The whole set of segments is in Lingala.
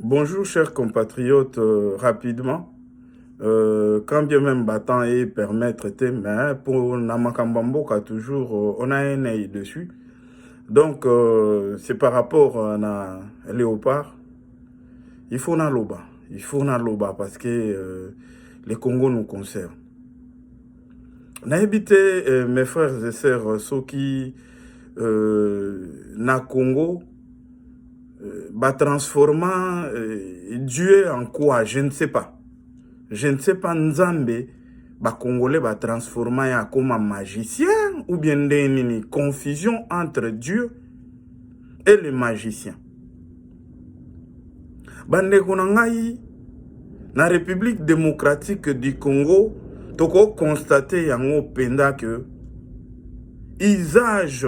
Bonjour chers compatriotes, rapidement, quand bien même battant et permettre, mais pour Namakambamboka toujours, on a un œil dessus. Donc, c'est par rapport à Léopard, il faut na loba parce que les Congo nous concernent. On a évité, mes frères et sœurs, ceux qui, na Congo, transformant Dieu en quoi, je ne sais pas. Je ne sais pas, Nzambe, Congolais transformer ya comme un magicien ou bien une confusion entre Dieu et le magicien. Bandeko na ngai, na République démocratique du Congo, toko constater yango penda que usage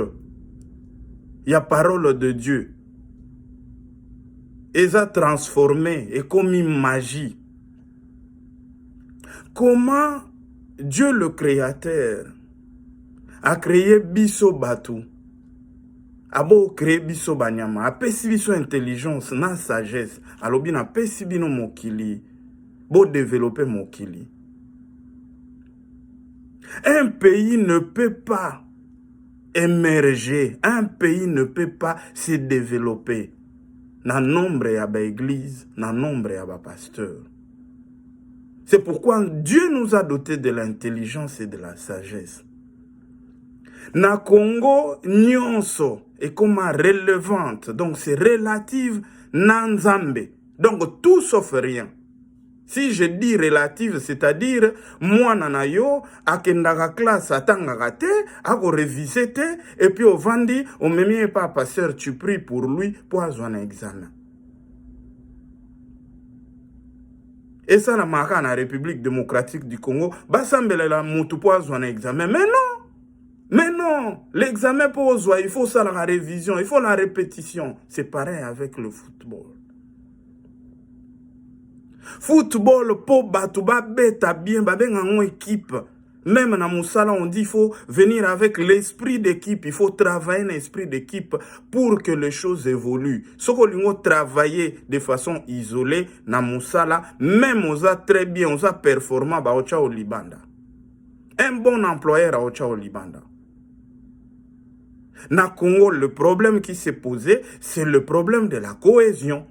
ya parole de Dieu eza transformé et comme une magie. Comment Dieu le Créateur a créé biso batu, abo créé biso banyama, a pesi biso intelligence na sagesse, alobi na pesi bino mokili, bo développer mokili. Un pays ne peut pas émerger, un pays ne peut pas se développer na nombre ya ba église, na nombre ya ba pasteur. C'est pourquoi Dieu nous a dotés de l'intelligence et de la sagesse. Na Congo, nyonso est comme relevante, donc c'est relative na Nzambe. Donc tout sauf rien. Si je dis relative, c'est-à-dire moi nanayo akendaka classe atangaka te, ako réviser te, et puis au vandi, au même pas pasteur, tu pries pour lui pour avoir un examen. Et ça, la marque en République démocratique du Congo, basambele la moutou pour avoir un examen. Mais non! Mais non! L'examen pour oser, il faut ça la révision, il faut la répétition. C'est pareil avec le football. Football, pour batouba beta bien, babenga en équipe. Même dans Moussala, on dit qu'il faut venir avec l'esprit d'équipe. Il faut travailler un esprit d'équipe pour que les choses évoluent. Ce qu'on travailler de façon isolée dans Moussala, même on a très bien, on a performant au Libanda. Un bon employeur au Libanda. Dans Congo, le problème qui s'est posé, c'est le problème de la cohésion.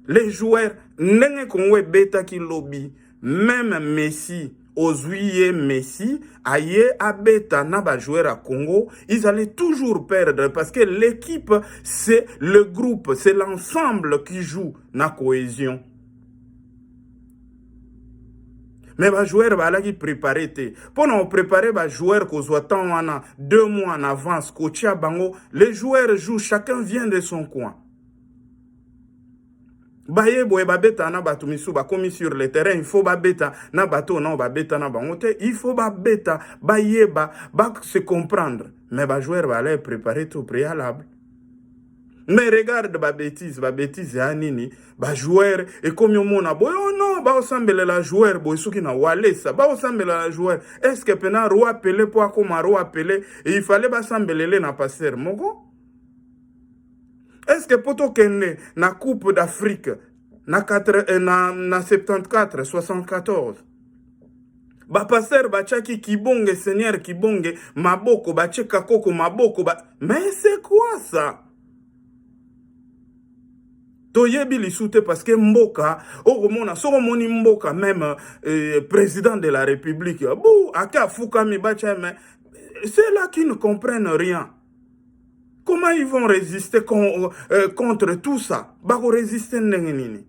Les joueurs, n'engé Congo beta qui lobby, même Messi, Ozuye Messi, aye abeta naba joueur à Congo, ils allaient toujours perdre parce que l'équipe, c'est le groupe, c'est l'ensemble qui joue na cohésion. Mais les joueurs qui préparent. Pour préparer les joueurs qu'on soit 2 mois en avance, coacha bango, les joueurs jouent, chacun vient de son coin. Baye boye babeta na batu misu ba komi sur le terrain, il faut babeta na bato na babeta na bangote, il faut babeta baye ba se comprendre. Mais ba joueur va aller préparer tout préalable. Mais regarde ba bêtise ya nini, ba joueur et comme yo mona boy oh non, ba osambele la joueur boy soki na walesa, ba osambele la joueur. Est-ce que pena roi Pelé pour comme roi Pelé et il fallait ba sambelele na passer moko? Est-ce que poto kende na Coupe d'Afrique na 74, 74 ba passer bachaki kibonge seigneur kibonge maboko bacheka koko maboko mais c'est quoi ça? Toyebi lisute parce que mboka okomona soko moni mboka même président de la République bou aka fukami bacha mais c'est là qui ne comprennent rien. Comment ils vont résister contre tout ça? Bako résister ndengenini.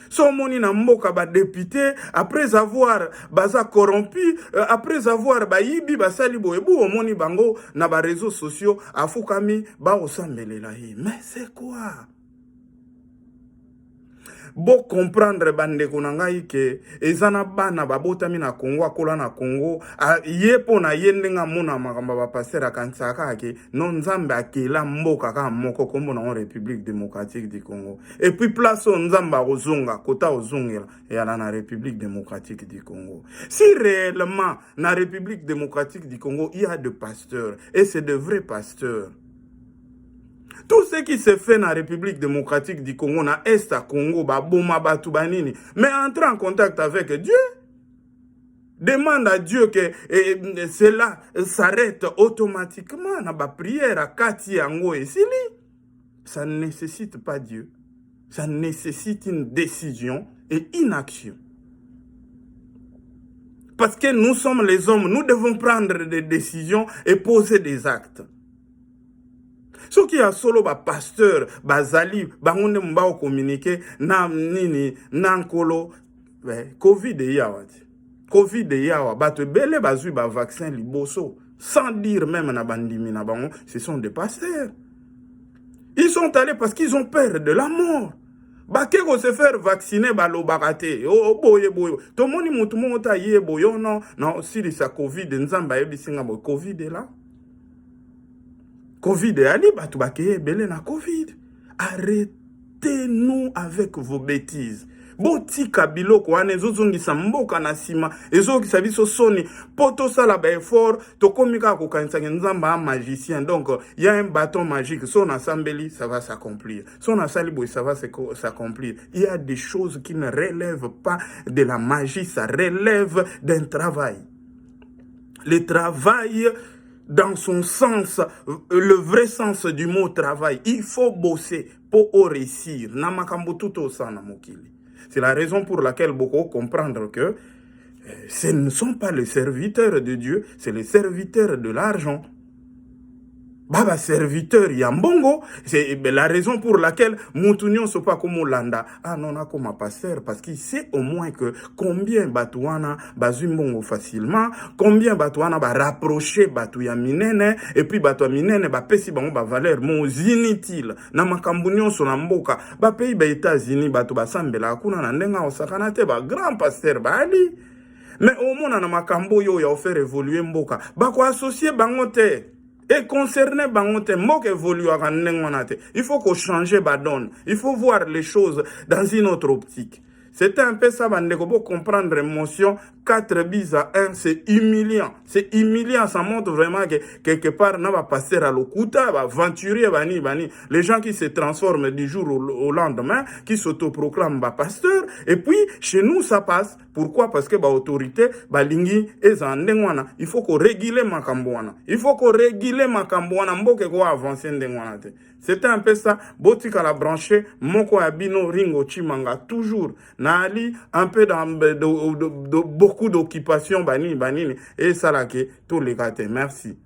So moni na mboka ba député après avoir baza corrompu, après avoir ba yibi basali boyebu omoni bango na ba réseaux sociaux afukami ba osambelela hi. Mais c'est quoi? Bo comprendre bandeko na ngai ke ezana bana babotami na Congo akola na Congo ye po na ye ndenga mona makamba ba passer akansaka ke non Nzambe akela mboka ka moko kombo na République démocratique du Congo et puis place Nzamba ozonga kota ozongela ya na République démocratique du Congo. Si réellement na République démocratique du Congo il y a de pasteurs et c'est de vrais pasteurs. Tout ce qui se fait dans la République démocratique du Congo, dans l'Est à Congo, Boma, Batubanini, mais entre en contact avec Dieu. Demande à Dieu que cela s'arrête automatiquement. Dans la prière à Kati Ango et Sili. Ça ne nécessite pas Dieu. Ça nécessite une décision et une action. Parce que nous sommes les hommes, nous devons prendre des décisions et poser des actes. Ce qui a solo pasteur, bazali, bangonde mbao communiquer, na nini, nankolo, Covid et yawati. Covid et yawa, bato bele bazui ba vaccin liboso, sans dire même na bandimi na bango, ce sont des pasteurs. Ils sont allés parce qu'ils ont peur de la mort. Bakeko se faire vacciner balo bakate. Oh boye boye. Tout le monde mutu monta ye boyo non non si sa Covid nzamba yebi singa bo Covid est là. Covid est allé batu bakeye belé na Covid. Arrêtez-nous avec vos bêtises. Botika biloko wane zozongisa mboka na sima ezokisa biso soni poto sala ba effort to komika ko kanisa nzamba magicien. Donc il y a un bâton magique, son assembly ça va s'accomplir, son assembly ça va s'accomplir. Il y a des choses qui ne relèvent pas de la magie, ça relève d'un travail. Le travail dans son sens, le vrai sens du mot travail, il faut bosser pour réussir. Namakambo tout sana mokili. C'est la raison pour laquelle beaucoup comprennent que ce ne sont pas les serviteurs de Dieu, c'est les serviteurs de l'argent. Baba serviteur Yambongo, c'est la raison pour laquelle Moutounion ne pas comme Olanda. Ah non, comme un pasteur, parce qu'il sait au moins que combien Batouana bazumbongo facilement, combien Batouana va rapprocher Batouya Minene, et puis Batouya Minene va pesi bango ba valeur mo inutile. Na makambunion sonamboka, ba pays ba États-Unis Batou ba sambela akuna na ndenga osakana te ba grand pasteur ba ali. Mais au moins na makambo yo ya faire évoluer mboka, ba ko associer bango te. Et concerné bangote mok évolue à Nengonate. Il faut qu'on change la donne. Il faut voir les choses dans une autre optique. C'était un peu ça, pour comprendre l'émotion. 4 bis à 1, c'est humiliant. C'est humiliant, ça montre vraiment que quelque part, on va passer à l'okuta, va aventurer, bani. Les gens qui se transforment du jour au lendemain, qui s'autoproclament pasteur. Et puis, chez nous, ça passe. Pourquoi? Parce que l'autorité, lingi, ezandengwana. Il faut qu'on régule makambouana. Il faut qu'on régule makambouana. Mboke ko avancer ndengwana. C'était un peu ça. Botika la branché, moko abino ringo chimanga, toujours. Nali, un peu dans beaucoup d'occupations, banini, et ça là, tous les gâtés. Merci.